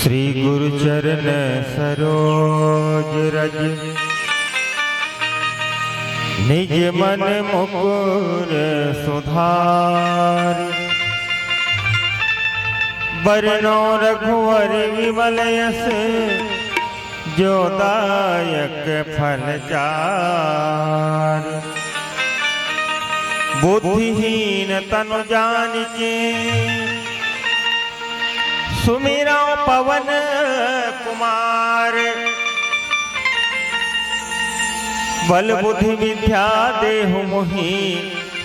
श्री गुरु चरण सरोज रज निज मन मुकुर सुधार बरनो रघुवर विमल यस जो दायक फल चार बुद्धिहीन तनु जानिके सुमिरा पवन कुमार बल बुद्धि विद्या देहु मोहि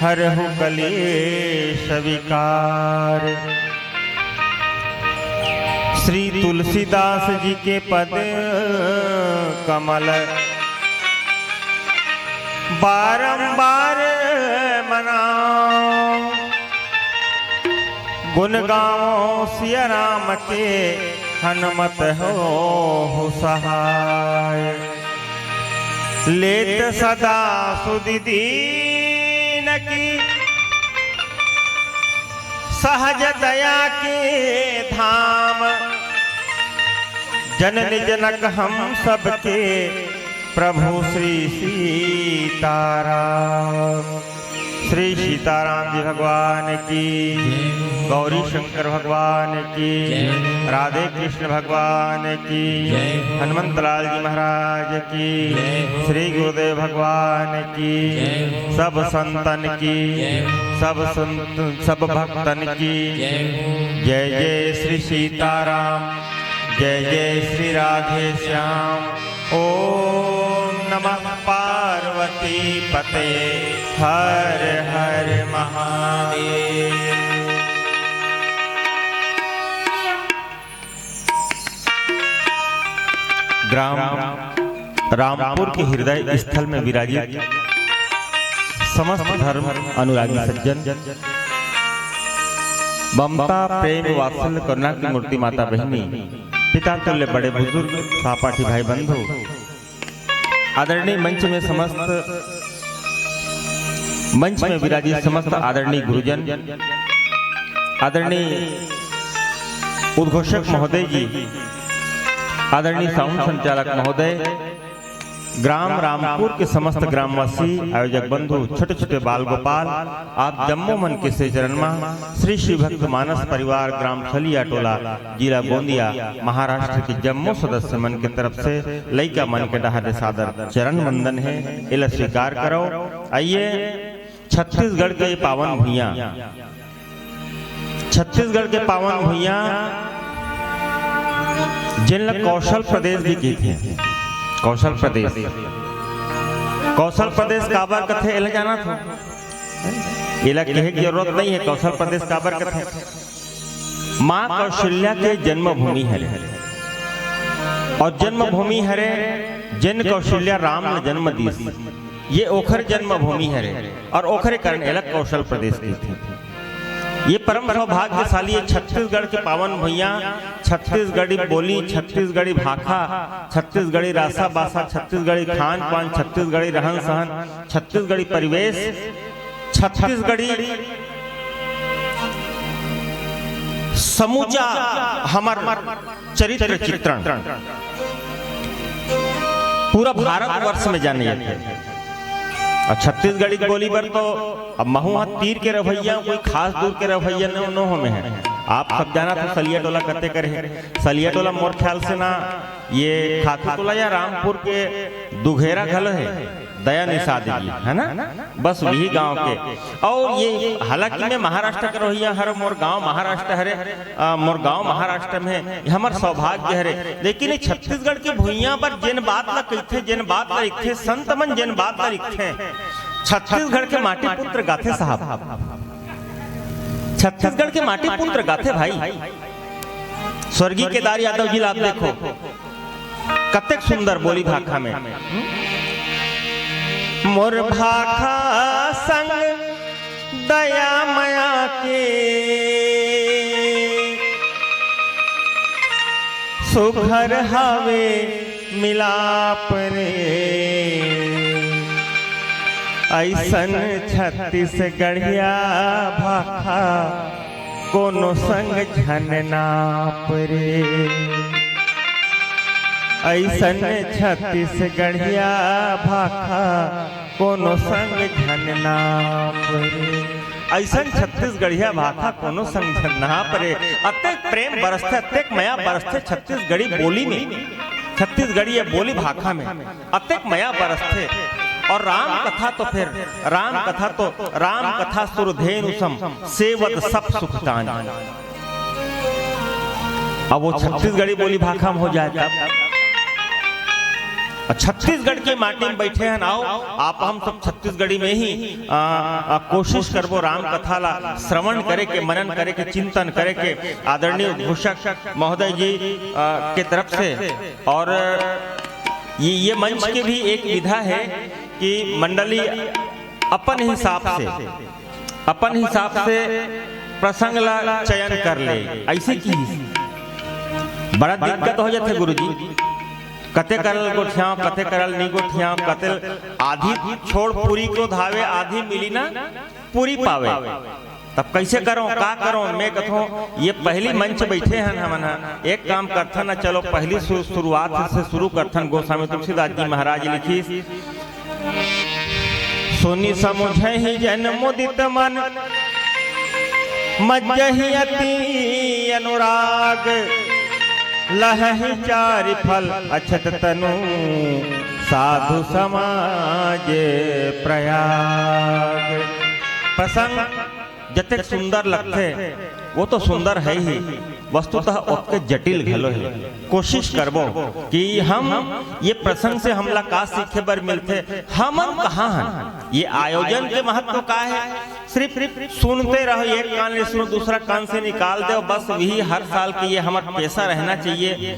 हरहु कलेश विकार। श्री तुलसीदास जी के पद कमल बारंबार मनाओ गुण गाओ सिया राम के हनुमत हो सहाय। लेत सदा सुधि दीन की सहज दया के धाम जननी जनक हम सबके प्रभु श्री सीताराम। श्री सीताराम जी भगवान की, गौरी शंकर भगवान की, राधे कृष्ण भगवान की, हनुमंत लाल जी महाराज की, श्री गुरुदेव भगवान की, सब संतन की, सब भक्तन की जय जय श्री सीताराम, जय जय श्री राधे श्याम। ओम नमः पार्वती पते हर हर महादेव। ग्राम रामपुर के हृदय स्थल में विराजित समस्त धर्म अनुरागी सज्जन, ममता प्रेम वात्सल्य करुणा की मूर्ति माता बहनी, पिता तुल्य बड़े बुजुर्ग, सहपाठी भाई बंधु, आदरणीय मंच में विराजित समस्त आदरणीय गुरुजन, आदरणीय उद्घोषक महोदय जी, आदरणीय साउंड संचालक महोदय, ग्राम रामपुर के समस्त ग्रामवासी, आयोजक बंधु, छोटे छोटे बाल गोपाल, आप जम्मू मन के से चरण में श्री शिव भक्त मानस परिवार ग्राम छलिया टोला जिला गोंदिया महाराष्ट्र के जम्मू सदस्य मन के तरफ से लइका मन के डहारे सादर चरण वंदन है, इला स्वीकार करो। आइए छत्तीसगढ़ के पावन भुइयां, छत्तीसगढ़ के पावन भुइयां जिन कौशल प्रदेश भी कहते हैं, कौशल प्रदेश, कौशल प्रदेश काबर कथे इला जाना था, इला कहे की जरूरत नहीं है। कौशल प्रदेश काबर कथे, माँ कौशल्या के जन्मभूमि है और जन्मभूमि हरे जिन कौशल्या राम ने जन्म दी, ये ओखर जन्मभूमि है और ओखरे कारण इला कौशल प्रदेश की थी। ये परम सौभाग्यशाली छत्तीसगढ़ के पावन भुइयां, छत्तीसगढ़ी बोली, छत्तीसगढ़ी भाखा, छत्तीसगढ़ी रासा बासा, छत्तीसगढ़ी खान पान, छत्तीसगढ़ी रहन सहन, छत्तीसगढ़ी परिवेश, छत्तीसगढ़ी समूचा हमार चरित्र चित्रण पूरा भारतवर्ष में जाने जाते हैं। और छत्तीसगढ़ी बोली पर तो अब महुआ तीर के रवैया कोई खास दूर के रवैया न में है। आप सब जाना तो सलिया टोला करते करे, सलिया टोला मोर ख्याल से ना ये खातू टोला या रामपुर के दुघेरा घल है, दया निषाद जी है ना, बस वही गांव के। और ये हालांकि मैं महाराष्ट्र का रवैया हर मोर गांव महाराष्ट्र हरे, मोर गांव महाराष्ट्र में है, हमार सौभाग्य हरे। लेकिन छत्तीसगढ़ के भुइयां पर जिन बात ला कहते, जिन बात ला लिखते, संत मन जिन बात ला लिखते, छत्तीसगढ़ के माटी पुत्र गाथे साहब, छत्तीसगढ़ के माटी पुत्र गाथे भाई। स्वर्गीय केदार यादव जी आप देखो कतेक सुंदर बोली भाखा में, मोर भाखा संग दया माया के सुघर हवे मिलाप रे, ऐसन छत्तीसगढ़िया भाखा कोनो संग झनना परे, ऐसन छत्तीसगढ़िया भाखा कोनो संग झनना परे। ऐसन छत्तीसगढ़िया भाखा कोनो संग झनना परे। अत्यक प्रेम बरसते, अत्यक माया बरसते छत्तीसगढ़ी बोली में, छत्तीसगढ़ी बोली भाखा में अत्यक माया बरसते। और राम कथा तो फिर राम कथा सुरधेनु सम सेवत सब सुखदान। अब वो छत्तीसगढ़ी बोली भाखा में हो जाए। छत्तीसगढ़ के माटी में बैठे हैं, आओ आप हम सब छत्तीसगढ़ी में ही कोशिश करबो राम कथा ला श्रवण करे के, मनन करे के, चिंतन करे के आदरणीय घोषक महोदय जी के तरफ से। और ये मंच की भी एक विधा है कि मंडली अपन हिसाब से प्रसंग ला चयन कर ले। ऐसे की बड़ा दिक्कत हो जाते गुरुजी, कते करल गोठिया, कते करल नी गोठिया, कते आधी छोड़ पूरी को धावे, आधी मिली ना पूरी पावे। तब कैसे करो, का करो? मैं कथो ये पहली मंच बैठे हैं हमन, एक काम करथन ना, चलो पहली शुरुआत से शुरू करथन। गोस्वामी तुलसीदास जी महाराज लिखी, सुनी समुझे ही जन मुदित मन, मज्जहि अति अनुराग, लहहि चारि फल अछत तनु, साधु समाज प्रयाग। प्रसंग जतेक सुंदर लगते वो तो सुंदर है ही, वस्तुतः उसके जटिल घलो है। कोशिश करबो कि हम ये प्रसंग से हमला का सीखे बर मिलते, हम कहाँ हैं, ये आयोजन के महत्व का है। सिर्फ सुनते रहो, एक कान से सुनो दूसरा कान से निकाल दो, बस वही हर साल की ये हमारा पैसा रहना चाहिए,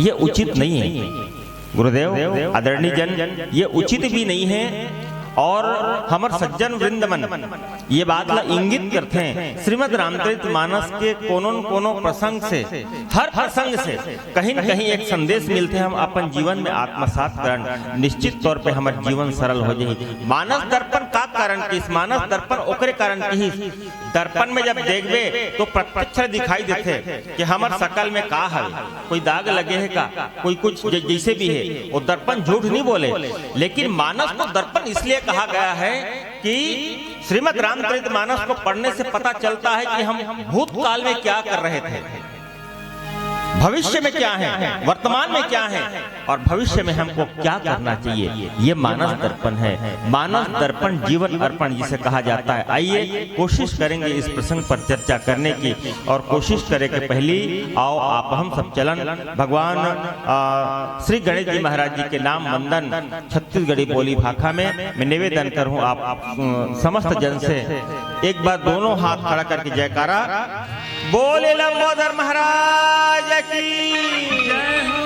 ये उचित नहीं है गुरुदेव आदरणीय जन, ये उचित भी नहीं है। और हमर सज्जन वृंदमन ये बात ला इंगित करते हैं, श्रीमद् रामचरितमानस के कोनो प्रसंग से, हर प्रसंग से कहीं न कहीं एक संदेश मिलते हैं। हम अपन जीवन में आत्मसात करण, निश्चित तौर पे हमारे जीवन सरल हो जाए। मानस दर्पण का कारण की, मानस दर्पण ओकरे कारण की, दर्पण में जब देखबे तो प्रत्यक्ष दिखाई देते कि हमार शकल में का है, कोई दाग लगे है का, कोई कुछ जैसे भी है, वो दर्पण झूठ नहीं बोले। लेकिन मानस को दर्पण इसलिए कहा गया है कि श्रीमद् रामचरितमानस को पढ़ने से पता चलता है कि हम भूतकाल में क्या कर रहे थे, भविष्य में क्या है, वर्तमान में क्या है, और भविष्य में हमको क्या करना चाहिए। ये मानस दर्पण है, मानस दर्पण जीवन अर्पण जिसे कहा जाता है। आइए कोशिश करेंगे इस प्रसंग पर चर्चा करने की, और कोशिश करें कि पहली आओ आप हम सब चलन भगवान श्री गणेश जी महाराज जी के नाम वंदन छत्तीसगढ़ी बोली भाखा में मैं निवेदन करूं आप समस्त जन से, एक बार दोनों हाथ खड़ा करके जयकारा बोले लंबोदर महाराज की जय हो।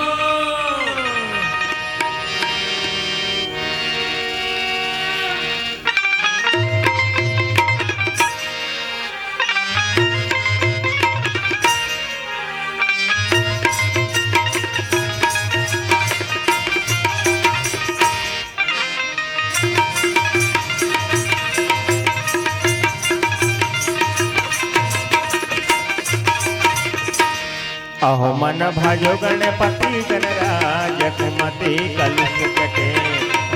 अहो मन भजो गणपति गणराज कुमति कलुष कटे,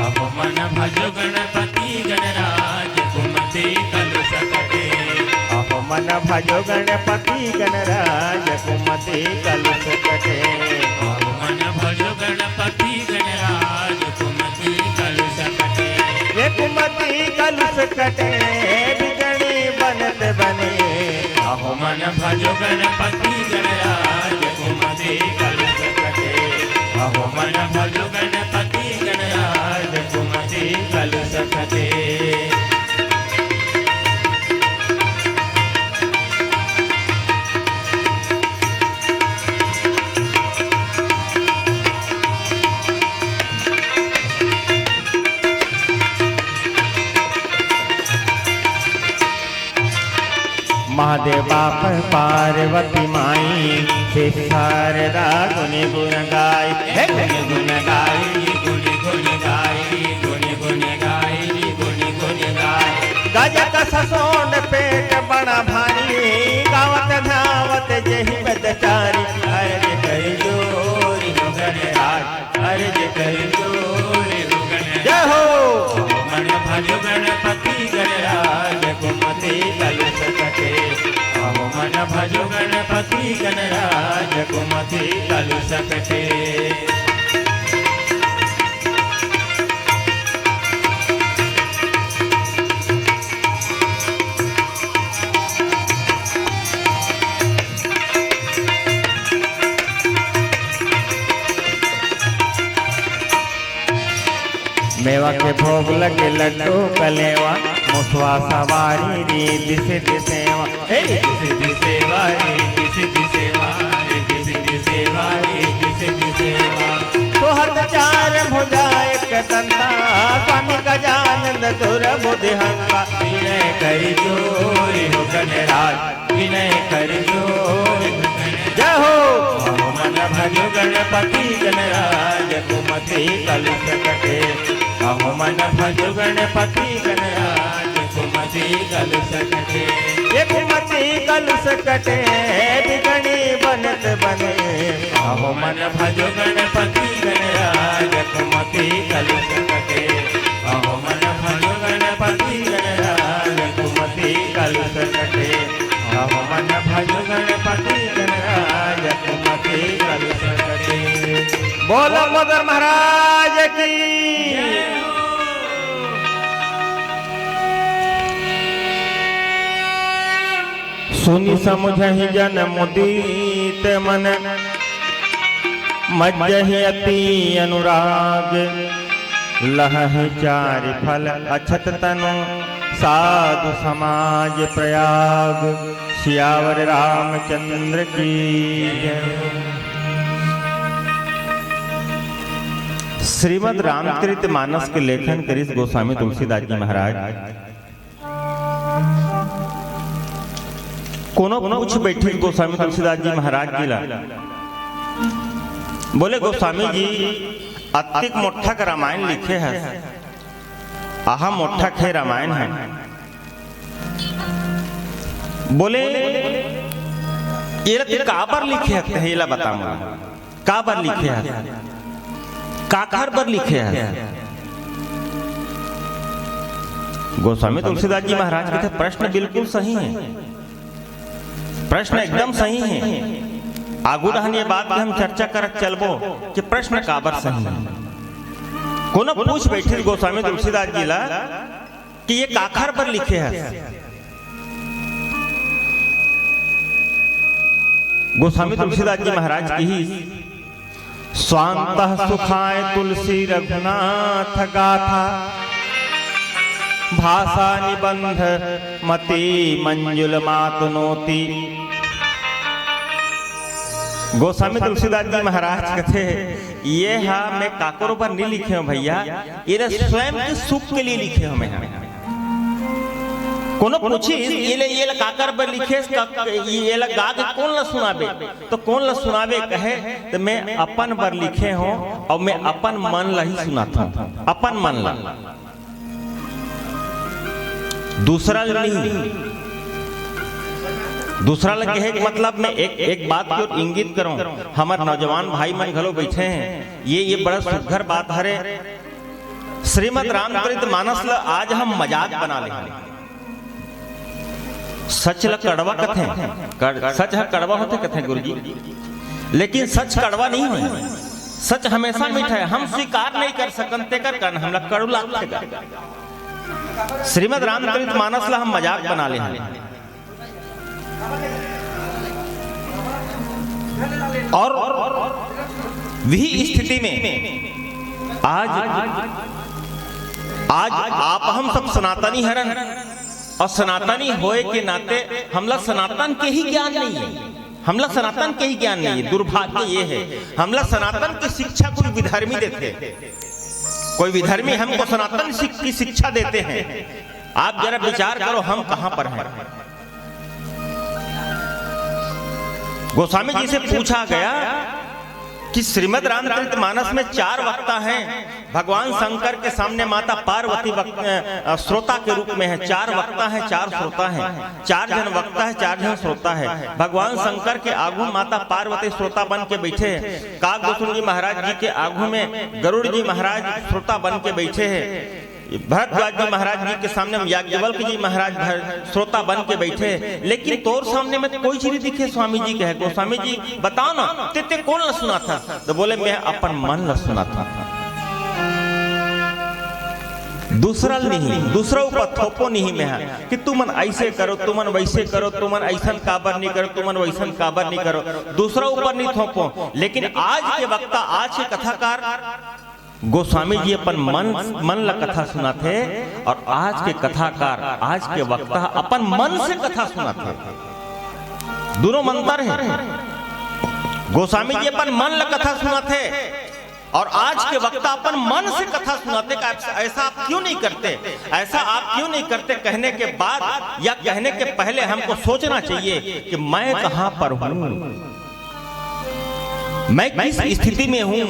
अहो मन भजो गणपति गणराज कुमति कलुष कटे, अहो मन भजो गणपति गणराज कुमति कलुष कटे, अहो मन भजो गणपति गणराज कुमति कलुष कटे, ये कुमति कलुष कटे बिगड़ी बनत बने, अहो मन भजो गणपति गणराज कुमति कलुष कटे, अहो मन भजो गणपति गणराज कुमति कलुष कटे। महादेव बाप पार्वती माई से शारदा गुण गुण गाय, गुण गुण गाय गुण गुण गाय गुण गुण गाय गुण गुण गाय, गज कसोंड पेट बड़ा भारी गावत धावत जही बदचारी अर्ज कर जोरी हो गणराज अर्ज कर जोरी हो गणराज जय हो अहो मन भजो गणपति गणराज कुमति कलश कटे अहो मन भजो गणपति गणराज कुमति कलश कटे मेवा के भोग लगे लड्डू कलेवा मुसवा सवारी रीति सिद्धि सेवा सिद्धि सेवा सिद्धि सेवा सिद्धि सेवा सिद्धि सेवा तोहर चार भुजा एक दंता स्वामी गजानंद सुर बुद्धिहंता विनय कर जोरी हो गणराज विनय कर जोरी हो गणराज जय हो अहो मन भजो गणपति गणराज कुमति कलश कटे अहो मन भजो गणपति गणराज कुमति कलश कटे ये कुमति कलश कटे बिगड़ी बनत बने अहो मन भजो गणपति गणराज कुमति कलश कटे अहो मन भजो गणपति गणराज कुमति कलश कटे अहो मन भजो गणपति गणराज कुमति कलश कटे बोलो मदर महाराज की सुनी समुझहि जन मुदीत मन मज्जहि अति अनुराग लहहि चारि फल अछत तनु साधु समाज प्रयाग सियावर रामचंद्र की जय। श्रीमद् रामचरित मानस के लेखन करिस गोस्वामी तुलसीदास जी महाराज कोनो पूछ बैठे गोस्वामी तुलसीदास जी महाराज जी ला बोले गोस्वामी जी अतिक मोठा का रामायण लिखे है आहा मोठा खे रामायण है बोले ये काबर लिखे है ये ला बता मुझे काबर लिखे है काकर पर लिखे है गोस्वामी तुलसीदास जी महाराज के थे प्रश्न बिल्कुल सही है प्रश्न एकदम सही है आगू रहन ये बात हम चर्चा करत चलबो कि प्रश्न काबर सही है कोनो पूछ बैठे गोस्वामी तुलसीदास जी ला कि ये काखर पर लिखे है गोस्वामी तुलसीदास जी महाराज की ही स्वांतः सुखाय तुलसी रघुनाथ गाथा भाषा निबंध मति मंजुल मातनोति गोस्वामी तुलसीदास जी महाराज कहते ये हा मैं काकरों पर नहीं लिखे हूं भैया ये स्वयं के सुख के लिए लिखे हूं मैं कोनो पूछी ये काकर पर लिखे ये गा के कौन ला सुनाबे तो कौन ला सुनाबे कहे तो मैं अपन पर लिखे हूं और मैं अपन मन ला ही सुनाता हूं अपन मन ला दूसरा नहीं दूसरा लगे है मतलब मैं एक बात को इंगित करूं हमारे नौजवान भाई मन घलो बैठे हैं ये बड़ा सुघर बात हरे श्रीमद् रामचरित मानस ला आज हम मजाक बना ले सच ला कड़वा कथे सच है कड़वा होते कथे गुरुजी लेकिन सच कड़वा नहीं है सच हमेशा मीठा है हम स्वीकार नहीं कर सकते कर कन हमला कड़ू लागते श्रीमद् रामचरित मानस ला हम मजाक बना ले और वही स्थिति में आज आप हम सब सनातनी हरन और सनातनी होए के नाते हमला सनातन के ही ज्ञान नहीं है हमला सनातन के ही ज्ञान नहीं है दुर्भाग्य ये है हमला सनातन की शिक्षा कोई विधर्मी देते कोई विधर्मी हमको सनातन की शिक्षा देते हैं आप जरा विचार करो हम कहां पर हैं गोस्वामी जी से पूछा गया कि श्रीमद् रामचरितमानस में 4 वक्ता हैं। भगवान शंकर के सामने माता पार्वती श्रोता के रूप में है। 4 वक्ता हैं, 4 श्रोता हैं, 4 जन वक्ता है, 4 जन श्रोता है। भगवान शंकर के आगू माता पार्वती श्रोता बन के बैठे हैं। काकभूषण जी महाराज जी के आगू में गरुड़ जी महाराज श्रोता बन के बैठे हैं। भरद्वाज जी महाराज जी के सामने याज्ञवल्क जी महाराज श्रोता बन के बैठे। लेकिन तोर सामने में कोई चीज नहीं दिखे। स्वामी जी कहे, गोस्वामी जी बताओ ना, ते कौन न सुना था? तो बोले मैं अपन मन न सुना था, दूसरा नहीं, दूसरा ऊपर थोपो नहीं में है कि तुमन ऐसे करो, तुमन वैसे करो, तुमन ऐसा काबर नहीं करो, तुमन वैसा काबर नहीं करो, दूसरा ऊपर नहीं थोपो। लेकिन आज के वक्ता, आज के कथाकार गोस्वामी जी अपन मन ला कथा सुना थे, और आज के कथाकार, आज के वक्ता अपन मन से कथा सुना थे। दोनों मंतर है। गोस्वामी जी अपन मन ला कथा सुना थे, और आज के वक्ता अपन मन से कथा सुनाते। ऐसा आप क्यों नहीं करते, ऐसा आप क्यों नहीं करते? कहने के बाद या कहने के पहले हमको सोचना चाहिए कि मैं कहां पर हूं, मैं किस स्थिति में हूं।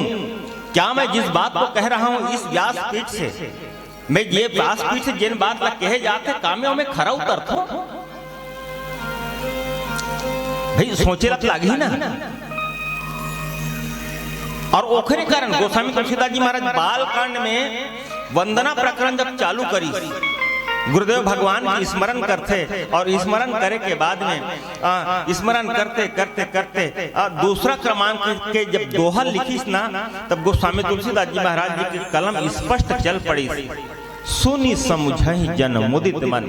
क्या मैं जिस बात को कह रहा हूं इस व्यासपीठ से, मैं ये व्यासपीठ से जिन बात ला कहे जाते काम्यों में खरा उतरतो? भाई सोचे लग ही ना। और ओखरे कारण गोस्वामी तुलसीदास जी महाराज बालकांड में वंदना प्रकरण जब चालू करी, गुरुदेव भगवान की स्मरण करते, और स्मरण करे के बाद में स्मरण करते करते करते दूसरा क्रमांक के जब दोहा लिखीस ना, तब गोस्वामी तुलसीदास जी महाराज जी की कलम स्पष्ट चल पड़ी। सुनी समुझहि जन मुदित मन।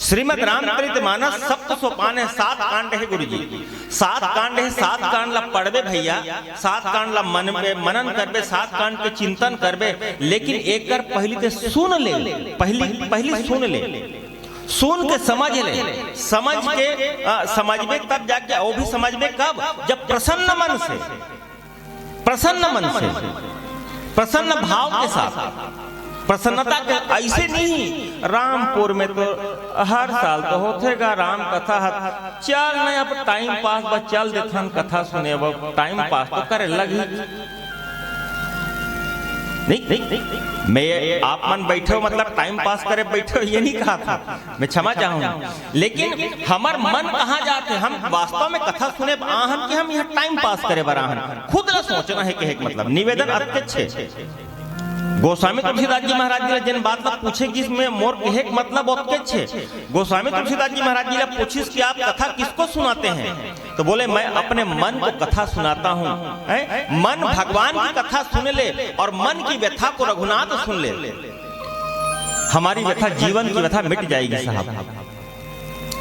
श्रीमद् रामचरितमानस 7 सोपान है, 7 कांड है गुरु जी, 7 कांड है। 7 कांड ला पढ़बे भैया, 7 कांड ला मनन करबे, 7 कांड के चिंतन करबे। लेकिन एक कर पहली ते सुन ले, पहली सुन ले, सुन के समझ ले, समझ के समझबे तब जाके, वो भी समझबे कब? जब प्रसन्न मन से, प्रसन्न भाव के साथ, प्रसन्नता के। ऐसे नहीं रामपुर में तो हर साल तो होतेगा राम कथा, चल नहीं अब टाइम पास बस चल देथन कथा सुने, अब टाइम पास तो करे लगी नहीं। मैं आप मन बैठो मतलब टाइम पास करे बैठो, ये नहीं कहा था, मैं क्षमा चाहूंगा। लेकिन हमार मन कहाँ जाते, हम वास्तव में कथा सुने आहन कि हम यहाँ टाइम पास करे बराहन, खुद न सोचना है कि मतलब निवेदन अत्यच्छ। गोस्वामी तुलसीदास जी महाराज जी जिन बात ला पूछे कि इसमें मोर एक मतलब अत्यच्छ। गोस्वामी तुलसीदास जी महाराज जी पूछिस कि आप कथा किसको सुनाते हैं? तो बोले मैं अपने मन को कथा सुनाता हूँ। मन भगवान की कथा सुन ले, और मन की व्यथा को रघुनाथ सुन ले, हमारी व्यथा, जीवन की व्यथा मिट जाएगी साहब।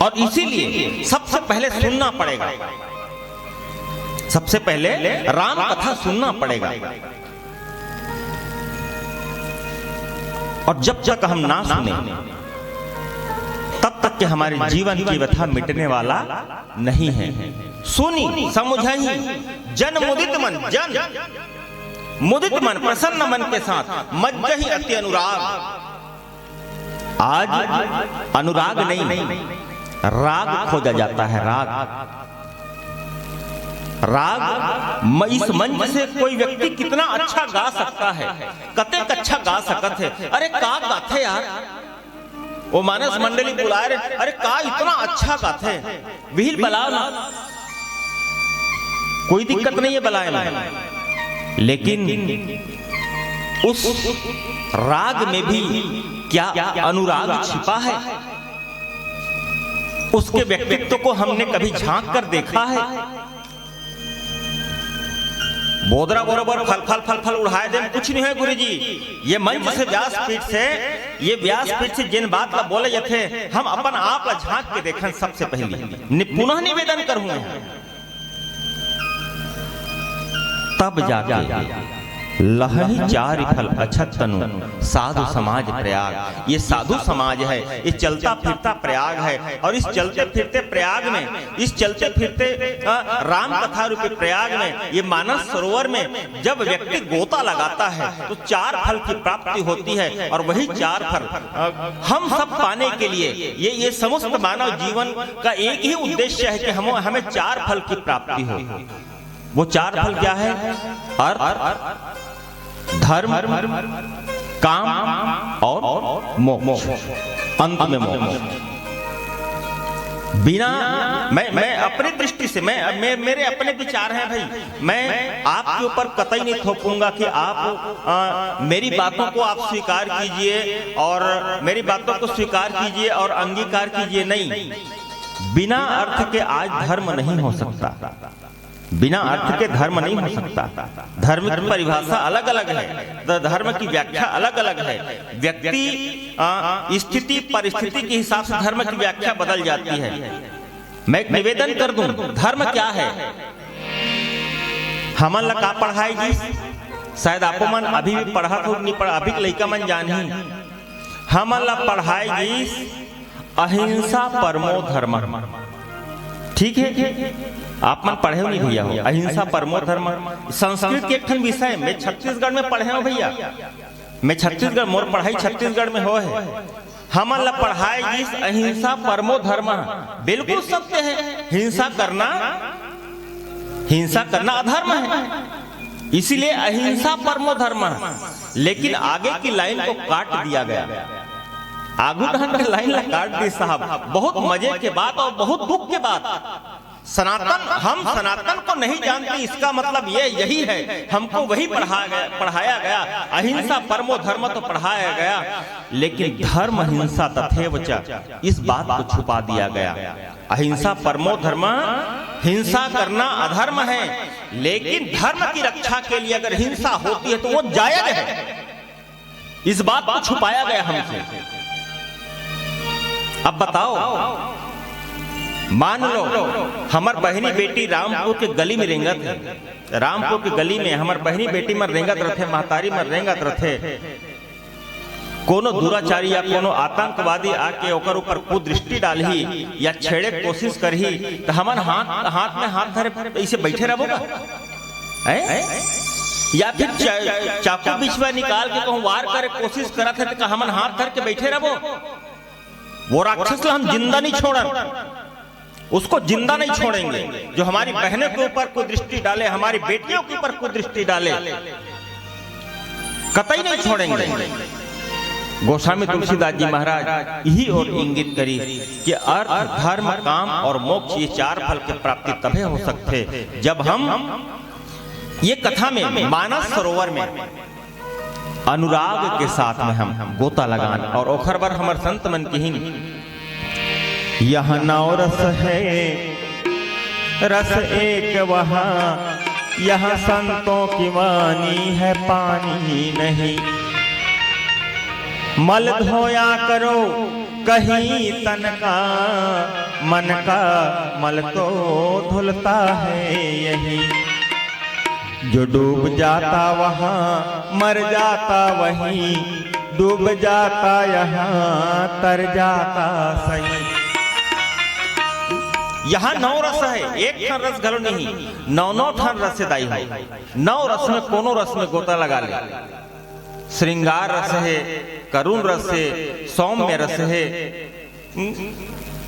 और इसीलिए सबसे पहले सुनना पड़ेगा, सबसे पहले राम कथा सुनना पड़ेगा। और जब तक हम ना सुने तब तक के हमारे जीवन की व्यथा मिटने वाला नहीं है। सुनी समुझहि जन मुदित मन, जन मुदित मन, प्रसन्न मन के साथ मज्जहि अति अनुराग। आज अनुराग नहीं, राग खोजा जाता है। राग इस मंच से कोई व्यक्ति कितना अच्छा गा सकता है, कतेक अच्छा गा सकत है। अरे का गाथे यार, वो मानस मंडली बुलाए रहे, अरे का इतना अच्छा गाथे, विहिल बलाओ ना, कोई दिक्कत नहीं है बलाए ना। लेकिन उस राग में भी क्या अनुराग छिपा है? उसके व्यक्तित्व को हमने कभी झांक कर देखा है? बोदरा बरोबर फल फल उड़ाए दे कुछ नहीं है गुरु जी। ये मंच से व्यासपीठ से जिन बात ला बोले जाते हम अपन आप ला झांक के देखन। सबसे पहले पुनः निवेदन करूंगा, तब जाके लहही 4 फल अछत तनु साधु समाज प्रयाग। ये साधु समाज है, ये चलता फिरता प्रयाग है। और इस चलते फिरते प्रयाग में, इस चलते फिरते राम कथा रूपी प्रयाग में, ये मानस सरोवर में जब व्यक्ति गोता लगाता है तो 4 फल की प्राप्ति होती है। और वही 4 फल हम सब पाने के लिए, ये समस्त मानव जीवन का एक ही उद्देश्य है कि हमें 4 फल की प्राप्ति हो। वो चार फल क्या है? अर्थ, धर्म, काम और मोक्ष। अंत में मोक्ष। बिना मैं अपनी दृष्टि से मेरे अपने विचार हैं भाई, मैं आपके ऊपर कतई नहीं थोपूंगा कि आप मेरी बातों को आप स्वीकार कीजिए और मेरी बातों को स्वीकार कीजिए और अंगीकार कीजिए। नहीं, बिना अर्थ के आज धर्म नहीं हो सकता। बिना अर्थ के धर्म नहीं हो सकता। धर्म की परिभाषा अलग अलग है, धर्म की व्याख्या अलग अलग है। व्यक्ति स्थिति परिस्थिति के हिसाब से धर्म की व्याख्या बदल जाती है। मैं एक निवेदन कर दूं, धर्म क्या है? हमन ला का पढ़ाई जी, शायद आपको मन अभी भी पढ़ा तो नहीं पढ़ा, अभी लइका मन जान ही हमन ला पढ़ाई जी अहिंसा परमो धर्म। ठीक है, आप मन पढ़े हो नहीं भैया हो, अहिंसा परमो धर्म संस्कृत के एक ठन विषय में छत्तीसगढ़ में पढ़े हो भैया। मैं छत्तीसगढ़, मोर पढ़ाई छत्तीसगढ़ में हो है। हमन ला पढ़ाई जिस अहिंसा परमो धर्म, बिल्कुल सत्य है। हिंसा करना अधर्म है, इसीलिए अहिंसा परमो धर्म। लेकिन आगे की लाइन को काट दिया गया, आगू की लाइन ला काट दी साहब। बहुत मजे के बात और बहुत दुख के बात। हम सनातन को नहीं जानते, इसका मतलब यही है, हमको वही पढ़ाया गया। अहिंसा परमो धर्म तो पढ़ाया गया, लेकिन धर्म हिंसा तथैव च, इस बात को छुपा दिया गया। अहिंसा परमो धर्म, हिंसा करना अधर्म है, लेकिन धर्म की रक्षा के लिए अगर हिंसा होती है तो वो जायज है। इस बात को छुपाया गया हमसे। अब बताओ, मान लो हमार बहनी बेटी रामपुर के गली में रेंगत है, रामपुर की गली में हमार बहनी बेटी में रेंगत रथे, महतारी में रेंगत रथे। कोनो दुराचारी या कोनो आतंकवादी आके ओकर ऊपर कुदृष्टि डालही या छेड़े कोशिश करही तो हमन हाथ में हाथ धरे ऐसे बैठे रहो या फिर चाकू बीच में निकाल के कहूं वार करे कोशिश करत है तो हमन हाथ धर के बैठे रहो? वो राक्षस हम जिंदा नहीं छोड़न, उसको जिंदा नहीं छोड़ेंगे। जो हमारी बहनों के ऊपर कोई दृष्टि डाले, हमारी बेटियों के ऊपर कोई दृष्टि डाले, कतई नहीं छोड़ेंगे। गोस्वामी तुलसीदास जी महाराज यही और इंगित करी कि अर्थ, धर्म, काम और मोक्ष, ये चार फल की प्राप्ति तभी हो सकते जब हम ये कथा में मानस सरोवर में अनुराग के साथ में हम गोता लगान। और ओखर बर हमर संत मन की यह नौ रस है, रस एक वहाँ, यह संतों की वाणी है, पानी नहीं। मल धोया करो कहीं तन का, मन का मल तो धुलता है यही। जो डूब जाता वहाँ मर जाता वहीं, डूब जाता यहाँ तर जाता सही। यहाँ 9 रस है, एक ठन रस घलो नहीं, 9 ठन रस से दाई है। 9 रस में कोनो रस में गोता लगा ले। श्रृंगार रस है, करुण रस है, सौम्य रस है,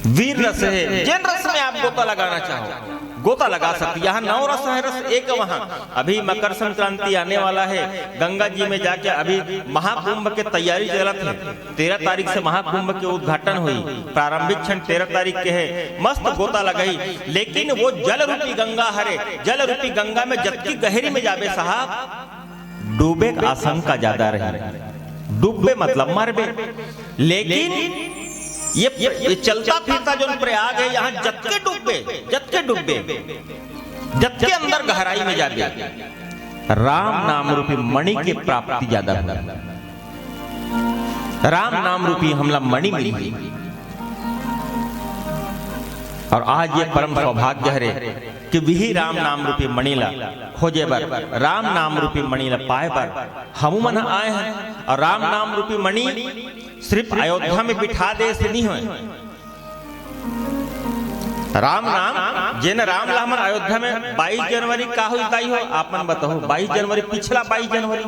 वीर रस है। जिन रस में आप गोता लगाना चाहो गोता लगा सकते। यहाँ 9 रस है, रस एक वहाँ। अभी मकर संक्रांति आने वाला है, गंगा जी में जाके अभी महाकुंभ के तैयारी चलत है। 13 तारीख से महाकुंभ के उद्घाटन हुई, प्रारंभिक क्षण 13 तारीख के है। मस्त गोता लगाई, लेकिन वो जल रूपी गंगा हरे, जल रूपी गंगा में जबकि गहरी में जाबे साहब, डूबे का आशंका ज्यादा रहे। डूबे मतलब मरबे। लेकिन ये चलता फिरता जो प्रयाग है, यहाँ जत्के डूबे, जत्के अंदर गहराई में जाके राम नाम रूपी मणि की प्राप्ति ज्यादा है। राम नाम रूपी हमला मणि मिली। और आज ये परम सौभाग्य है कि वही राम नाम रूपी मणिला खोजे बर, राम नाम रूपी मणिला पाए बर हम मन आए हैं। और राम नाम रूपी मणि सिर्फ अयोध्या में बिठा दे से नहीं हो। राम नाम जिन राम ला मन अयोध्या में 22 जनवरी का हो ताई हो, आप मन बताओ 22 जनवरी, पिछला 22 जनवरी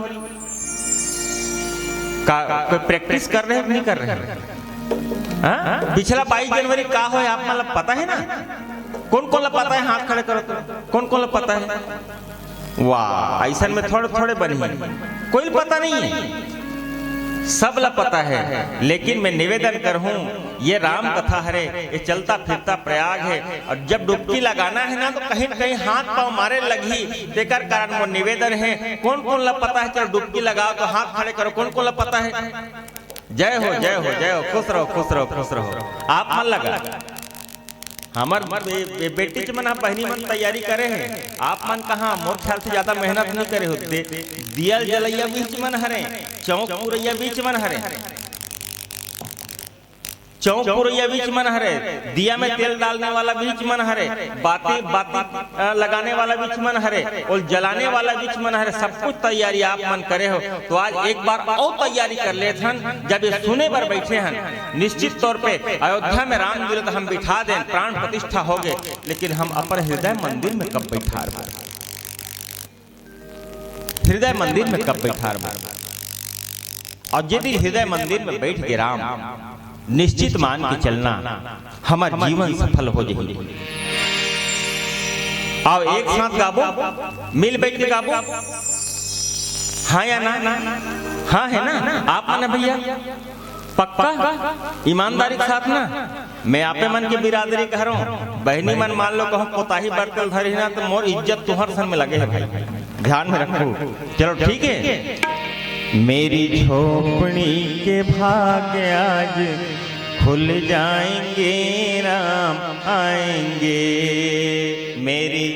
का कोई प्रैक्टिस कर रहे हैं नहीं कर रहे हैं? पिछला 22 जनवरी का हो आप मतलब पता है ना? कौन कौन ला पता है? हाथ खड़े करो तो कौन कौन ला पता है? वाह, ऐसा में थोड़े थोड़े बनी, कोई पता नहीं है, सब ला पता है। लेकिन मैं निवेदन करहूं, ये राम कथा हरे, ये चलता फिरता प्रयाग है, और जब डुबकी लगाना है ना तो कहीं कहीं हाथ पांव मारे लगी, तेकर कारण वो निवेदन है। कौन कौन ला पता है? चलो डुबकी लगाओ तो हाथ खड़े करो, कौन कौन ला पता है? जय हो जय हो जय हो, खुश रहो खुश रहो खुश रहो। आप मन लगा हमार बेटी के मन, बहनी मन तैयारी करे हैं, आप मन कहाँ मोर ख्याल से ज्यादा मेहनत नहीं करे होते। दियल जलैया बीच मन हरे, चौक पुरैया बीच मन हरे, चौक पुरैया बीच मन हरे, दिया में तेल डालने वाला बीच मन हरे, बाती बाती लगाने वाला बीच मन हरे, और जलाने वाला बीच मन हरे। सब कुछ तैयारी आप मन करे हो, तो आज एक बार और तैयारी कर लेते हन। जब ये सुने पर बैठे हन, निश्चित तौर पे अयोध्या में राम मिले तो हम बिठा दें, प्राण प्रतिष्ठा हो गए, लेकिन हम अपन हृदय मंदिर में कब बैठा रहे? हृदय मंदिर में कब बैठा रहे? और यदि हृदय मंदिर में बैठ गए राम, निश्चित मान के चलना हमार जीवन सफल हो जाएगी। आओ एक साथ गाबो, मिल बैठ के गाबो, हाँ या ना? हाँ है ना? आप माने भैया पक्का ईमानदारी के साथ ना? मैं आपे मन के बिरादरी कह रहा हूँ, बहनी मन मान लो कहूँ कोताही बरतल धरी ना तो मोर इज्जत तुहर सन में लगे है भाई, ध्यान में रखो। चलो ठीक है। मेरी झोपड़ी के भाग्य आज खुल जाएंगे, राम आएंगे। मेरी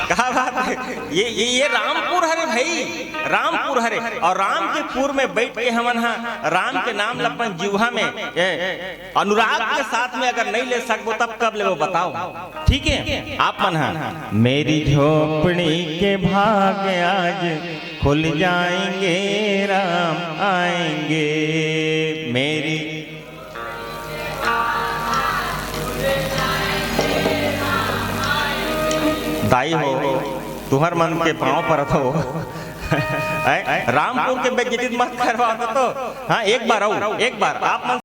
कहा बात है, ये रामपुर हरे भाई, रामपुर हरे, और राम के पुर में बैठ के हमन राम के नाम लपन जीवा में अनुराग के साथ में अगर नहीं ले सको तब कब ले वो बताओ, ठीक है? आप मन मेरी झोपड़ी के भाग्य आज खुल जाएंगे, राम आएंगे। मेरी दाई हो, तुम्हार मन के पांव पर हो। रामपुर के बेइज्जती मत करवा तो। हाँ एक बार आओ, एक बार आप मन